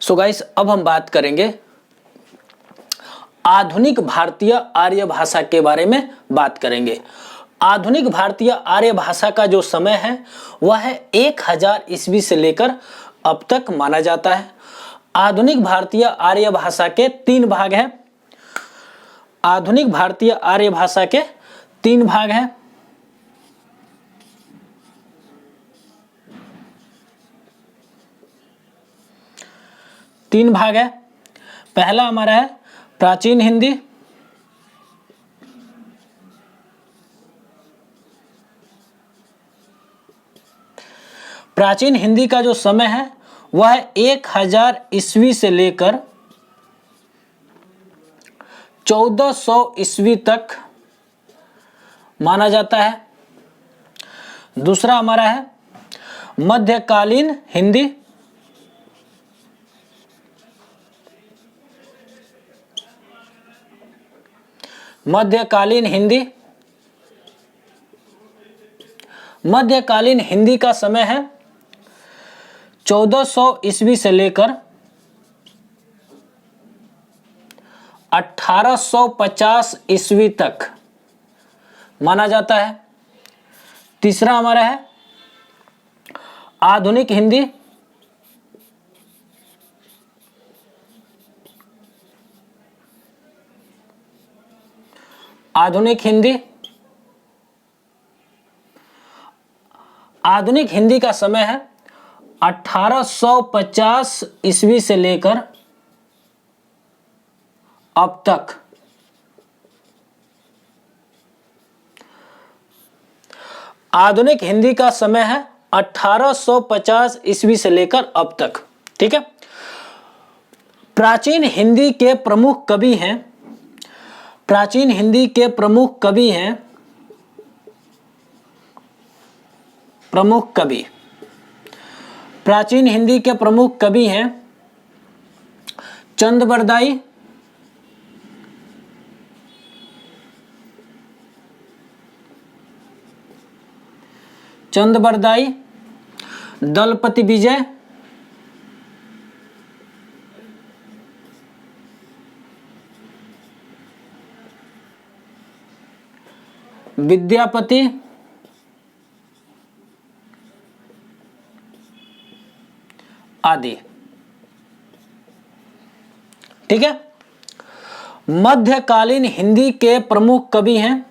So guys, अब हम बात करेंगे आधुनिक भारतीय आर्य भाषा के बारे में बात करेंगे। आधुनिक भारतीय आर्य भाषा का जो समय है वह है 1000 ईस्वी से लेकर अब तक माना जाता है। आधुनिक भारतीय आर्य भाषा के 3 भाग हैं। आधुनिक भारतीय आर्य भाषा के 3 भाग हैं। तीन भाग है। पहला हमारा है प्राचीन हिंदी, प्राचीन हिंदी का जो समय है वह है 1000 ईस्वी से लेकर 1400 ईस्वी तक माना जाता है। दूसरा हमारा है मध्यकालीन हिंदी, मध्यकालीन हिंदी। मध्यकालीन हिंदी का समय है 1400 ईस्वी से लेकर 1850 ईस्वी तक माना जाता है। तीसरा हमारा है आधुनिक हिंदी, आधुनिक हिंदी। आधुनिक हिंदी का समय है 1850 ईस्वी से लेकर अब तक। आधुनिक हिंदी का समय है 1850 ईस्वी से लेकर अब तक। ठीक है। प्राचीन हिंदी के प्रमुख कवि हैं, प्राचीन हिंदी के प्रमुख कवि हैं, प्रमुख कवि, प्राचीन हिंदी के प्रमुख कवि हैं चंद बरदाई, दलपति विजय, विद्यापति, आदि। ठीक है। मध्यकालीन हिंदी के प्रमुख कवि हैं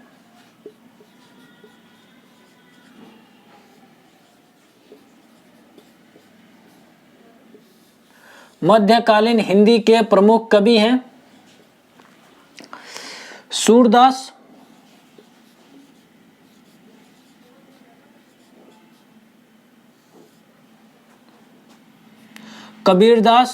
मध्यकालीन हिंदी के प्रमुख कवि हैं सूरदास, कबीरदास,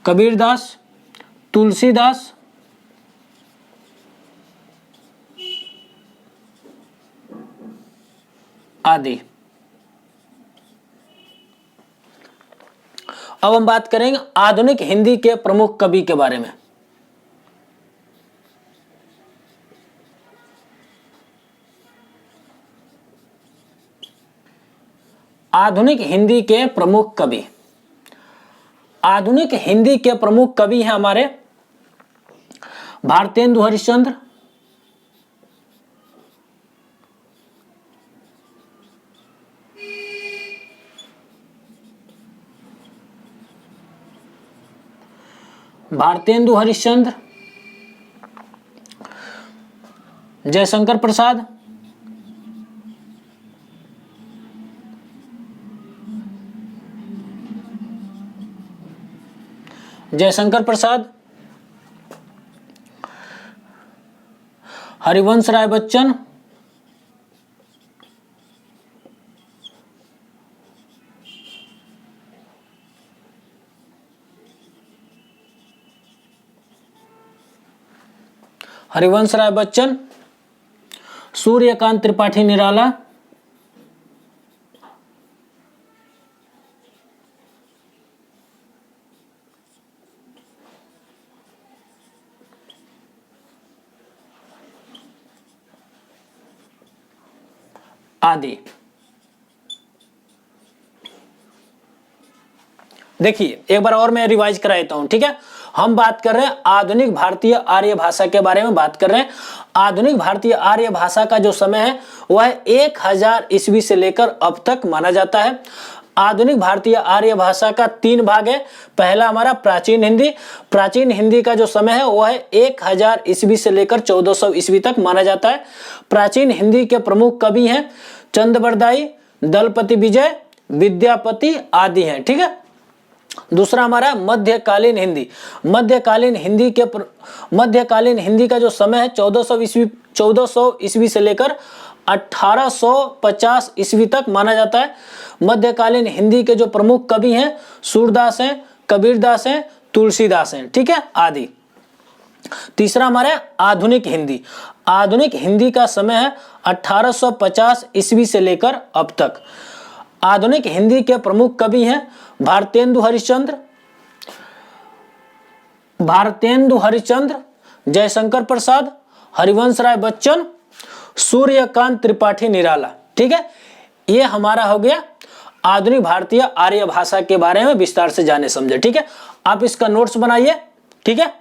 कबीरदास, तुलसीदास, आदि। अब हम बात करेंगे आधुनिक हिंदी के प्रमुख कवि के बारे में। आधुनिक हिंदी के प्रमुख कवि, आधुनिक हिंदी के प्रमुख कवि हैं हमारे भारतेंदु हरिश्चंद्र, भारतेंदु हरिश्चंद्र, जयशंकर प्रसाद, जयशंकर प्रसाद, हरिवंश राय बच्चन, हरिवंश राय बच्चन, सूर्यकांत त्रिपाठी निराला, आदि। देखिए एक बार और मैं रिवाइज करा देता हूं, ठीक है। हम बात कर रहे हैं आधुनिक भारतीय आर्य भाषा के बारे में बात कर रहे हैं। आधुनिक भारतीय आर्य भाषा का जो समय है वह 1000 ईस्वी से लेकर अब तक माना जाता है। आधुनिक भारतीय आर्य भाषा का 3 भाग है। पहला हमारा प्राचीन हिंदी। प्राचीन हिंदी का जो समय है वह 1000 ईस्वी से लेकर 1400 ईस्वी तक माना जाता है। प्राचीन हिंदी के प्रमुख कवि हैं चंद्रबरदाई, दलपति विजय, विद्यापति आदि हैं, ठीक है। दूसरा हमारा मध्यकालीन हिंदी। मध्यकालीन हिंदी का जो समय है 1400 ईस्वी से लेकर 1850 ईस्वी तक माना जाता है। मध्यकालीन हिंदी के जो प्रमुख कवि हैं सूरदास हैं, कबीरदास हैं, तुलसीदास हैं, ठीक है, आदि। तीसरा हमारा आधुनिक हिंदी। आधुनिक हिंदी का समय है 1850 ईस्वी से लेकर अब तक। आधुनिक हिंदी के प्रमुख कवि हैं भारतेंदु हरिश्चंद्र, जयशंकर प्रसाद, हरिवंश राय बच्चन, सूर्यकांत त्रिपाठी निराला, ठीक है। ये हमारा हो गया आधुनिक भारतीय आर्य भाषा के बारे में विस्तार से जाने समझे, ठीक है। आप इसका नोट्स बनाइए, ठीक है।